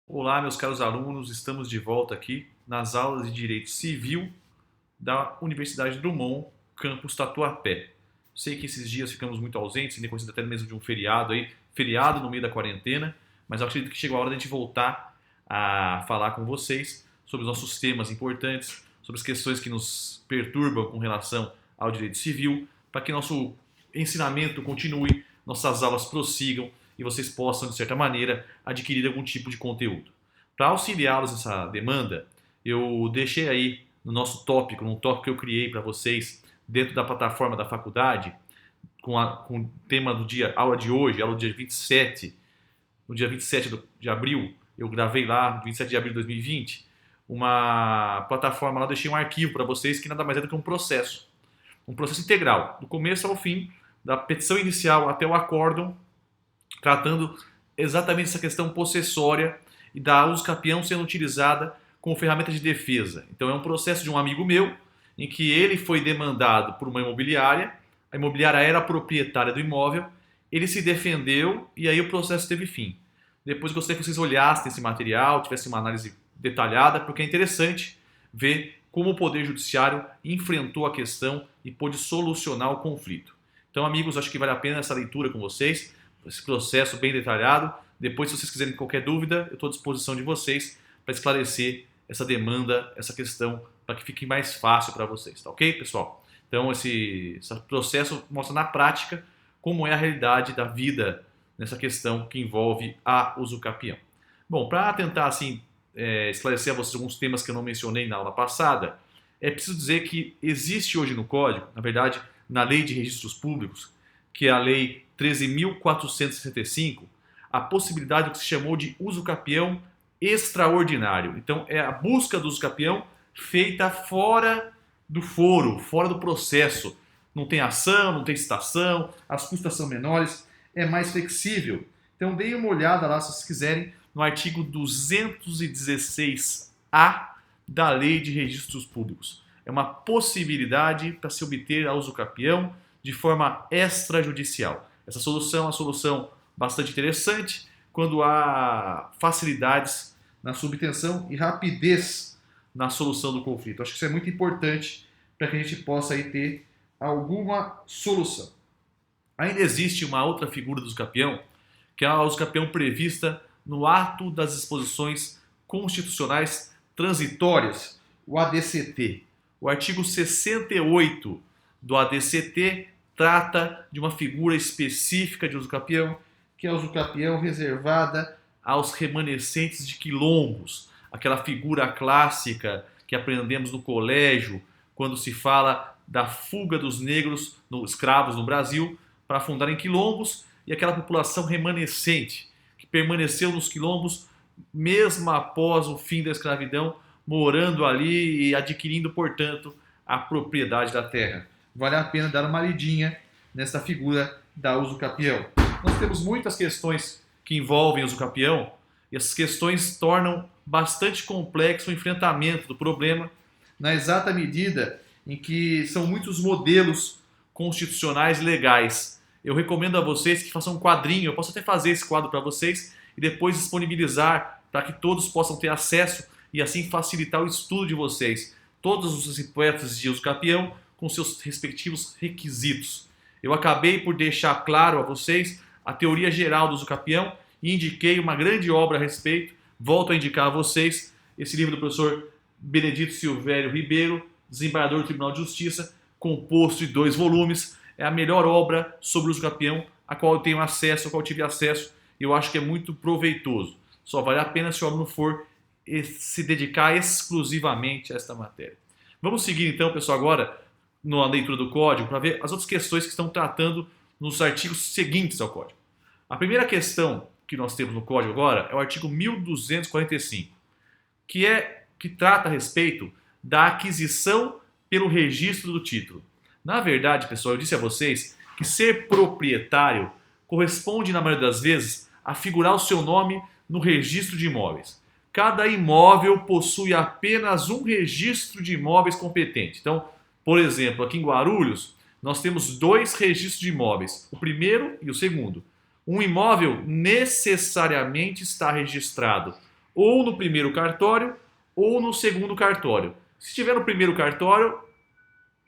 Olá, meus caros alunos, estamos de volta aqui nas aulas de Direito Civil da Universidade Drummond, campus Tatuapé. Sei que esses dias ficamos muito ausentes, em decorrência até mesmo de um feriado aí, feriado no meio da quarentena, mas eu acredito que chegou a hora de a gente voltar a falar com vocês sobre os nossos temas importantes, sobre as questões que nos perturbam com relação ao direito civil, para que nosso ensinamento continue, nossas aulas prossigam e vocês possam, de certa maneira, adquirir algum tipo de conteúdo. Para auxiliá-los nessa demanda, eu deixei aí no nosso tópico, num tópico que eu criei para vocês dentro da plataforma da faculdade, com o tema do dia, aula de hoje, aula do dia 27, no dia 27 de abril, eu gravei lá, 27 de abril de 2020, uma plataforma lá, eu deixei um arquivo para vocês que nada mais é do que um processo integral, do começo ao fim, da petição inicial até o acórdão, tratando exatamente essa questão possessória e da uso capião sendo utilizada como ferramenta de defesa. Então é um processo de um amigo meu, em que ele foi demandado por uma imobiliária, a imobiliária era a proprietária do imóvel, ele se defendeu e aí o processo teve fim. Depois gostaria que vocês olhassem esse material, tivessem uma análise detalhada, porque é interessante ver como o Poder Judiciário enfrentou a questão e pôde solucionar o conflito. Então, amigos, acho que vale a pena essa leitura com vocês, esse processo bem detalhado. Depois, se vocês quiserem qualquer dúvida, eu estou à disposição de vocês para esclarecer essa demanda, essa questão, para que fique mais fácil para vocês, tá ok, pessoal? Então, esse processo mostra na prática como é a realidade da vida nessa questão que envolve a usucapião. Bom, para tentar, assim, esclarecer a vocês alguns temas que eu não mencionei na aula passada, é preciso dizer que existe hoje no Código, na verdade, na Lei de Registros Públicos, que é a Lei 13.465, a possibilidade do que se chamou de uso capião extraordinário. Então, é a busca do uso capião feita fora do foro, fora do processo. Não tem ação, não tem citação, as custas são menores, é mais flexível. Então, deem uma olhada lá, se vocês quiserem, no artigo 216-A da Lei de Registros Públicos. É uma possibilidade para se obter a uso capião de forma extrajudicial. Essa solução é uma solução bastante interessante quando há facilidades na sua obtenção e rapidez na solução do conflito. Acho que isso é muito importante para que a gente possa aí ter alguma solução. Ainda existe uma outra figura do usucapião, que é a usucapião prevista no ato das disposições constitucionais transitórias, o ADCT. O artigo 68 do ADCT trata de uma figura específica de usucapião, que é a usucapião reservada aos remanescentes de quilombos, aquela figura clássica que aprendemos no colégio quando se fala da fuga dos negros, escravos no Brasil, para fundarem quilombos, e aquela população remanescente que permaneceu nos quilombos mesmo após o fim da escravidão, morando ali e adquirindo, portanto, a propriedade da terra. Vale a pena dar uma lidinha nessa figura da usucapião. Nós temos muitas questões que envolvem o usucapião e essas questões tornam bastante complexo o enfrentamento do problema na exata medida em que são muitos modelos constitucionais legais. Eu recomendo a vocês que façam um quadrinho, eu posso até fazer esse quadro para vocês e depois disponibilizar para que todos possam ter acesso e assim facilitar o estudo de vocês. Todos os hipóteses de usucapião com seus respectivos requisitos. Eu acabei por deixar claro a vocês a teoria geral do usucapião e indiquei uma grande obra a respeito. Volto a indicar a vocês esse livro do professor Benedito Silvério Ribeiro, desembargador do Tribunal de Justiça, composto de 2 volumes. É a melhor obra sobre o usucapião a qual eu tenho acesso, a qual eu tive acesso, e eu acho que é muito proveitoso. Só vale a pena se o aluno for se dedicar exclusivamente a esta matéria. Vamos seguir então, pessoal, agora na leitura do código para ver as outras questões que estão tratando nos artigos seguintes ao código. A primeira questão que nós temos no código agora é o artigo 1245, que trata a respeito da aquisição pelo registro do título. Na verdade, pessoal, eu disse a vocês que ser proprietário corresponde, na maioria das vezes, a figurar o seu nome no registro de imóveis. Cada imóvel possui apenas um registro de imóveis competente. Então, por exemplo, aqui em Guarulhos, nós temos 2 registros de imóveis, o primeiro e o segundo. Um imóvel necessariamente está registrado ou no primeiro cartório ou no segundo cartório. Se estiver no primeiro cartório,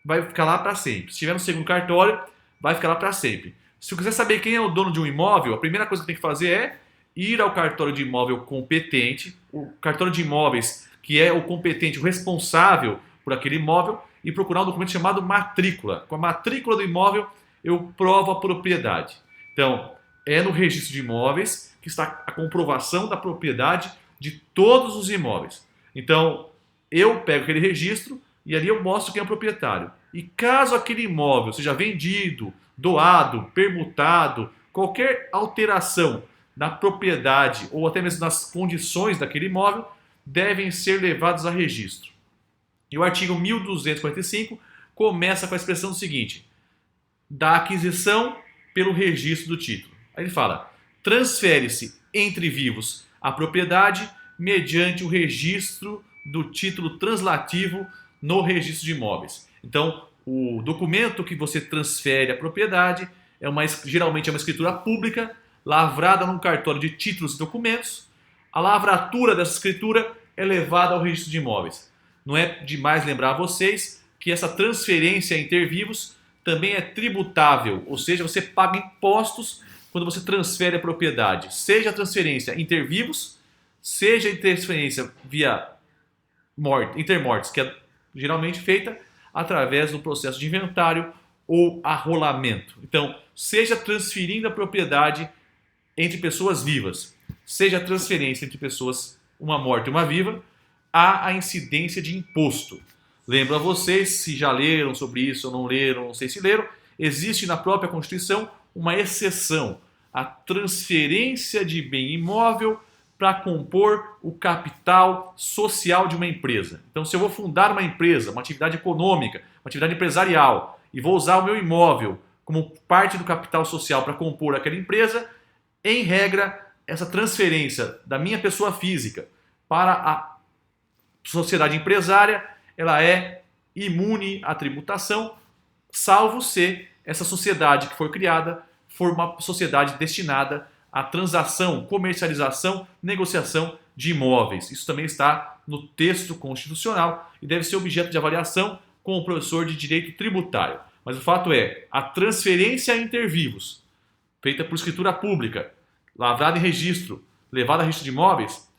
vai ficar lá para sempre. Se estiver no segundo cartório, vai ficar lá para sempre. Se eu quiser saber quem é o dono de um imóvel, a primeira coisa que tem que fazer é ir ao cartório de imóvel competente, o cartório de imóveis que é o competente, o responsável por aquele imóvel, e procurar um documento chamado matrícula. Com a matrícula do imóvel, eu provo a propriedade. Então, é no registro de imóveis que está a comprovação da propriedade de todos os imóveis. Então, eu pego aquele registro e ali eu mostro quem é o proprietário. E caso aquele imóvel seja vendido, doado, permutado, qualquer alteração na propriedade ou até mesmo nas condições daquele imóvel, devem ser levados a registro. E o artigo 1245 começa com a expressão seguinte: da aquisição pelo registro do título. Aí ele fala: transfere-se entre vivos a propriedade mediante o registro do título translativo no registro de imóveis. Então, o documento que você transfere a propriedade geralmente é uma escritura pública, lavrada num cartório de títulos e documentos. A lavratura dessa escritura é levada ao registro de imóveis. Não é demais lembrar a vocês que essa transferência inter vivos também é tributável, ou seja, você paga impostos quando você transfere a propriedade, seja a transferência inter vivos, seja a transferência via intermortes, que é geralmente feita através do processo de inventário ou arrolamento. Então, seja transferindo a propriedade entre pessoas vivas, seja a transferência entre pessoas, uma morta e uma viva, há a incidência de imposto. Lembro a vocês, se já leram sobre isso ou não leram, não sei se leram, existe na própria Constituição uma exceção, a transferência de bem imóvel para compor o capital social de uma empresa. Então, se eu vou fundar uma empresa, uma atividade econômica, uma atividade empresarial, e vou usar o meu imóvel como parte do capital social para compor aquela empresa, em regra, essa transferência da minha pessoa física para a sociedade empresária, ela é imune à tributação, salvo se essa sociedade que for criada for uma sociedade destinada à transação, comercialização, negociação de imóveis. Isso também está no texto constitucional e deve ser objeto de avaliação com o professor de direito tributário. Mas o fato é, a transferência inter vivos, feita por escritura pública, lavrada em registro, levada a registro de imóveis,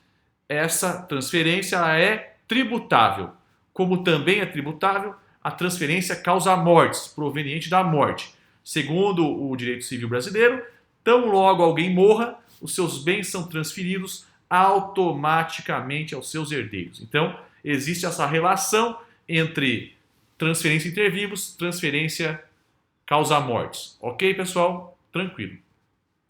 essa transferência é tributável, como também é tributável a transferência causa-mortis, proveniente da morte. Segundo o direito civil brasileiro, tão logo alguém morra, os seus bens são transferidos automaticamente aos seus herdeiros. Então, existe essa relação entre transferência inter vivos, transferência causa-mortis. Ok, pessoal? Tranquilo.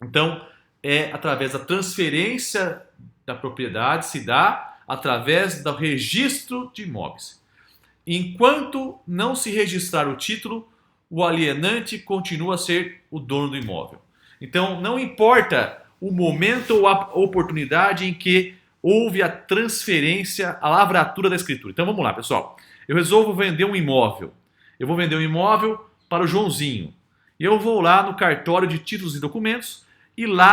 Então, é através da transferência da propriedade, se dá através do registro de imóveis. Enquanto não se registrar o título, o alienante continua a ser o dono do imóvel. Então, não importa o momento ou a oportunidade em que houve a transferência, a lavratura da escritura. Então, vamos lá, pessoal. Eu resolvo vender um imóvel. Eu vou vender um imóvel para o Joãozinho. E eu vou lá no cartório de títulos e documentos e lá